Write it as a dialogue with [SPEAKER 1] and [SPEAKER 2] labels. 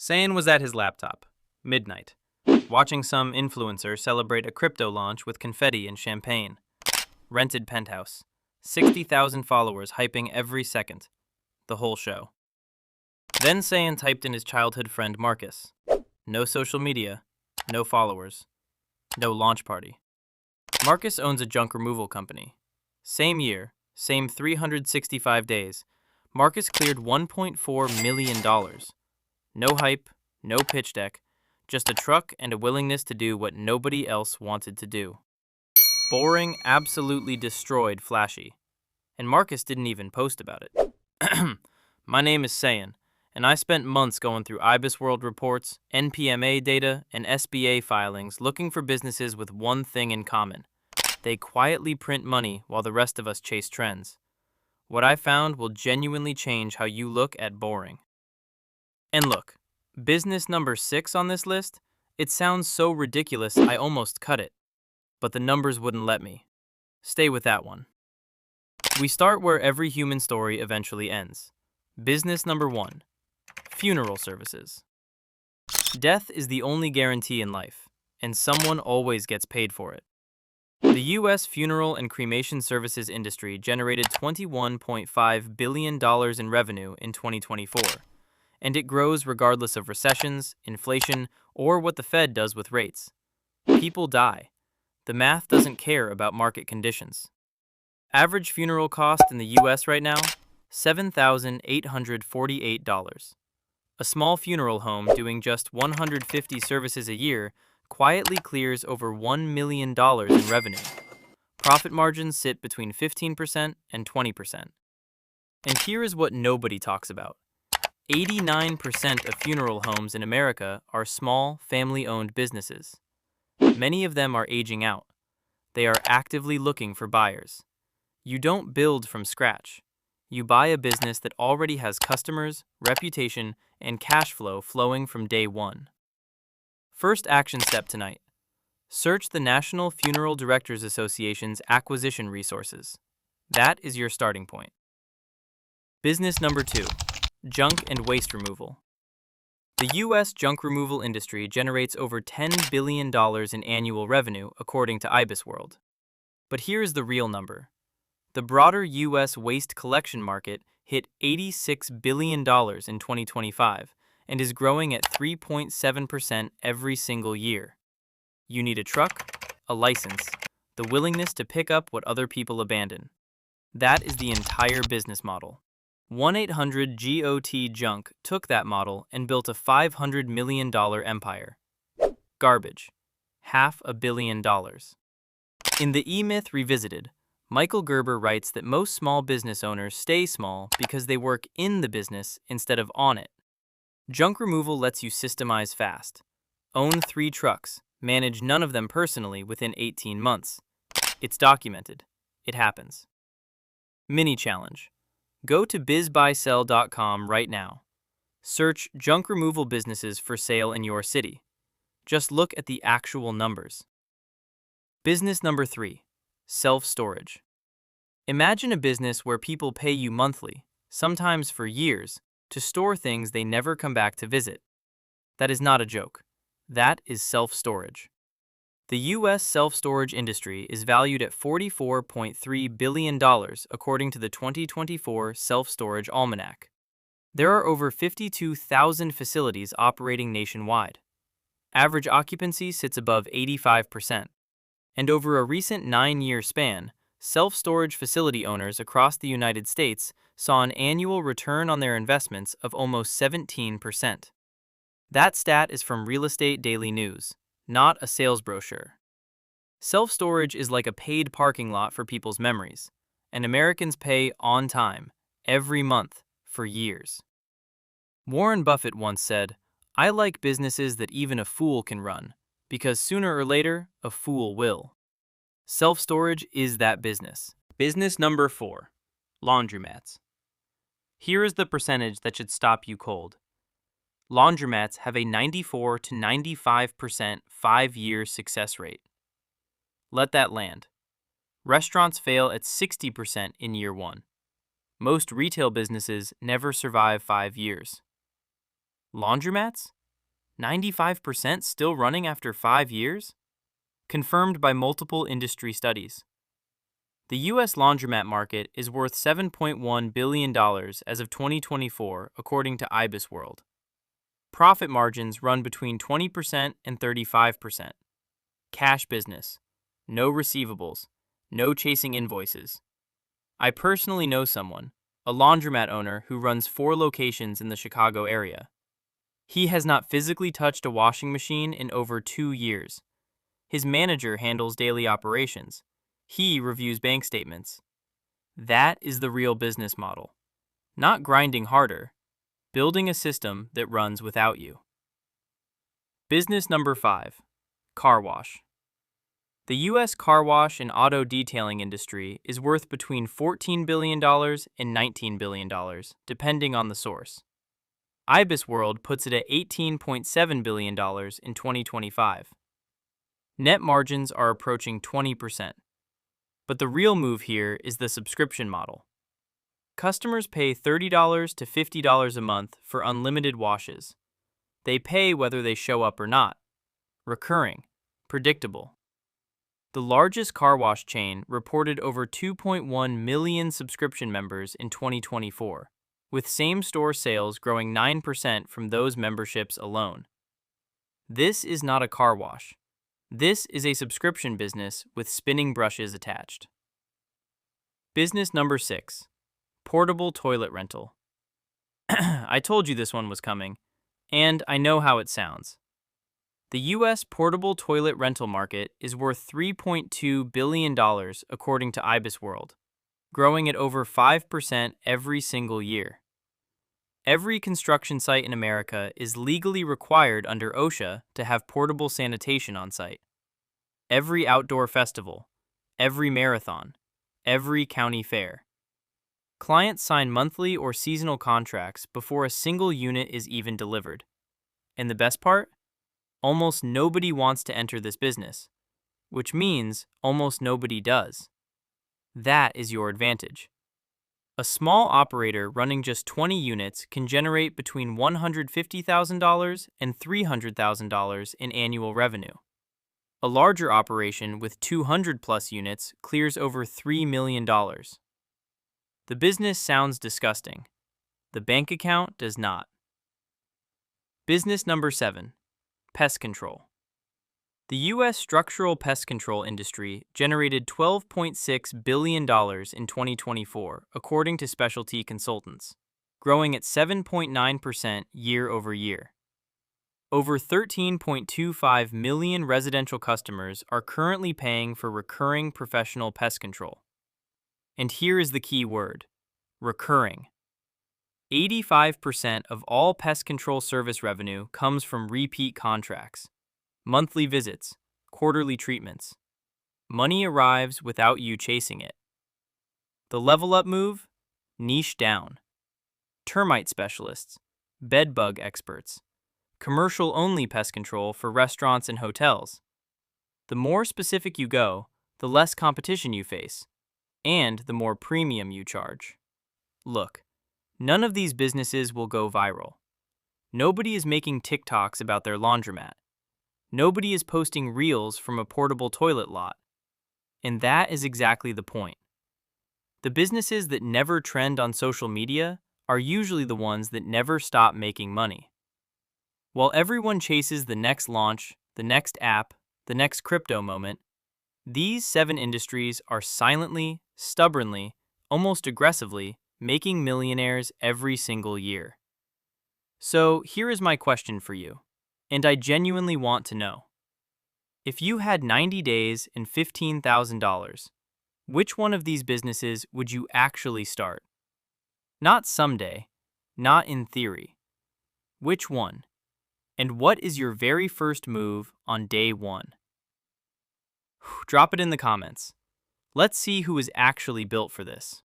[SPEAKER 1] Sayan was at his laptop, midnight, watching some influencer celebrate a crypto launch with confetti and champagne. Rented penthouse, 60,000 followers hyping every second. The whole show. Then Sayan typed in his childhood friend Marcus. No social media, no followers, no launch party. Marcus owns a junk removal company. Same year, same 365 days, Marcus cleared $1.4 million. No hype, no pitch deck, just a truck and a willingness to do what nobody else wanted to do. Boring absolutely destroyed Flashy, and Marcus didn't even post about it. My name is Sayan, and I spent months going through IBIS World reports, NPMA data, and SBA filings looking for businesses with one thing in common. They quietly print money while the rest of us chase trends. What I found will genuinely change how you look at boring. And look, business number 6 on this list, it sounds so ridiculous I almost cut it. But the numbers wouldn't let me. Stay with that one. We start where every human story eventually ends. Business number 1, funeral services. Death is the only guarantee in life, and someone always gets paid for it. The U.S. funeral and cremation services industry generated $21.5 billion in revenue in 2024, and it grows regardless of recessions, inflation, or what the Fed does with rates. People die. The math doesn't care about market conditions. Average funeral cost in the U.S. right now, $7,848. A small funeral home doing just 150 services a year quietly clears over $1 million in revenue. Profit margins sit between 15% and 20%. And here is what nobody talks about. 89% of funeral homes in America are small, family-owned businesses. Many of them are aging out. They are actively looking for buyers. You don't build from scratch. You buy a business that already has customers, reputation, and cash flow flowing from day one. First action step tonight. Search the National Funeral Directors Association's acquisition resources. That is your starting point. Business number 2, junk and waste removal. The U.S. junk removal industry generates over $10 billion in annual revenue, according to IBIS World. But here's the real number. The broader U.S. waste collection market hit $86 billion in 2025 and is growing at 3.7% every single year. You need a truck, a license, the willingness to pick up what other people abandon. That is the entire business model. 1-800-GOT-JUNK took that model and built a $500 million empire. Garbage. $500 million. In the E-Myth Revisited, Michael Gerber writes that most small business owners stay small because they work in the business instead of on it. Junk removal lets you systemize fast. Own 3 trucks, manage none of them personally within 18 months. It's documented. It happens. Mini challenge. Go to bizbuysell.com right now. Search junk removal businesses for sale in your city. Just look at the actual numbers. Business number 3, self-storage. Imagine a business where people pay you monthly, sometimes for years, to store things they never come back to visit. That is not a joke. That is self-storage. The U.S. self-storage industry is valued at $44.3 billion according to the 2024 Self-Storage Almanac. There are over 52,000 facilities operating nationwide. Average occupancy sits above 85%. And over a recent 9-year span, self-storage facility owners across the United States saw an annual return on their investments of almost 17%. That stat is from Real Estate Daily News, not a sales brochure. Self-storage is like a paid parking lot for people's memories, and Americans pay on time, every month, for years. Warren Buffett once said, "I like businesses that even a fool can run, because sooner or later, a fool will." Self-storage is that business. Business number 4, laundromats. Here is the percentage that should stop you cold. Laundromats have a 94 to 95% 5-year success rate. Let that land. Restaurants fail at 60% in year 1. Most retail businesses never survive 5 years. Laundromats? 95% still running after 5 years? Confirmed by multiple industry studies. The U.S. laundromat market is worth $7.1 billion as of 2024, according to IBISWorld. Profit margins run between 20% and 35%. Cash business. No receivables. No chasing invoices. I personally know someone, a laundromat owner who runs 4 locations in the Chicago area. He has not physically touched a washing machine in over 2 years. His manager handles daily operations. He reviews bank statements. That is the real business model. Not grinding harder, building a system that runs without you. Business number 5, car wash. The U.S. car wash and auto detailing industry is worth between $14 billion and $19 billion, depending on the source. IBISWorld puts it at $18.7 billion in 2025. Net margins are approaching 20%. But the real move here is the subscription model. Customers pay $30 to $50 a month for unlimited washes. They pay whether they show up or not. Recurring, predictable. The largest car wash chain reported over 2.1 million subscription members in 2024, with same-store sales growing 9% from those memberships alone. This is not a car wash. This is a subscription business with spinning brushes attached. Business number 6, portable toilet rental. I told you this one was coming, and I know how it sounds. The U.S. portable toilet rental market is worth $3.2 billion according to IBISWorld, growing at over 5% every single year. Every construction site in America is legally required under OSHA to have portable sanitation on site. Every outdoor festival, every marathon, every county fair. Clients sign monthly or seasonal contracts before a single unit is even delivered. And the best part? Almost nobody wants to enter this business, which means almost nobody does. That is your advantage. A small operator running just 20 units can generate between $150,000 and $300,000 in annual revenue. A larger operation with 200-plus units clears over $3 million. The business sounds disgusting. The bank account does not. Business number 7, pest control. The U.S. structural pest control industry generated $12.6 billion in 2024, according to specialty consultants, growing at 7.9% year over year. Over 13.25 million residential customers are currently paying for recurring professional pest control. And here is the key word, recurring. 85% of all pest control service revenue comes from repeat contracts, monthly visits, quarterly treatments. Money arrives without you chasing it. The level up move? Niche down. Termite specialists, bed bug experts, commercial-only pest control for restaurants and hotels. The more specific you go, the less competition you face, and the more premium you charge. Look, none of these businesses will go viral. Nobody is making TikToks about their laundromat. Nobody is posting reels from a portable toilet lot. And that is exactly the point. The businesses that never trend on social media are usually the ones that never stop making money. While everyone chases the next launch, the next app, the next crypto moment, these 7 industries are silently, stubbornly, almost aggressively making millionaires every single year. So here is my question for you, and I genuinely want to know. If you had 90 days and $15,000, which one of these businesses would you actually start? Not someday, not in theory. Which one? And what is your very first move on day 1? Drop it in the comments. Let's see who is actually built for this.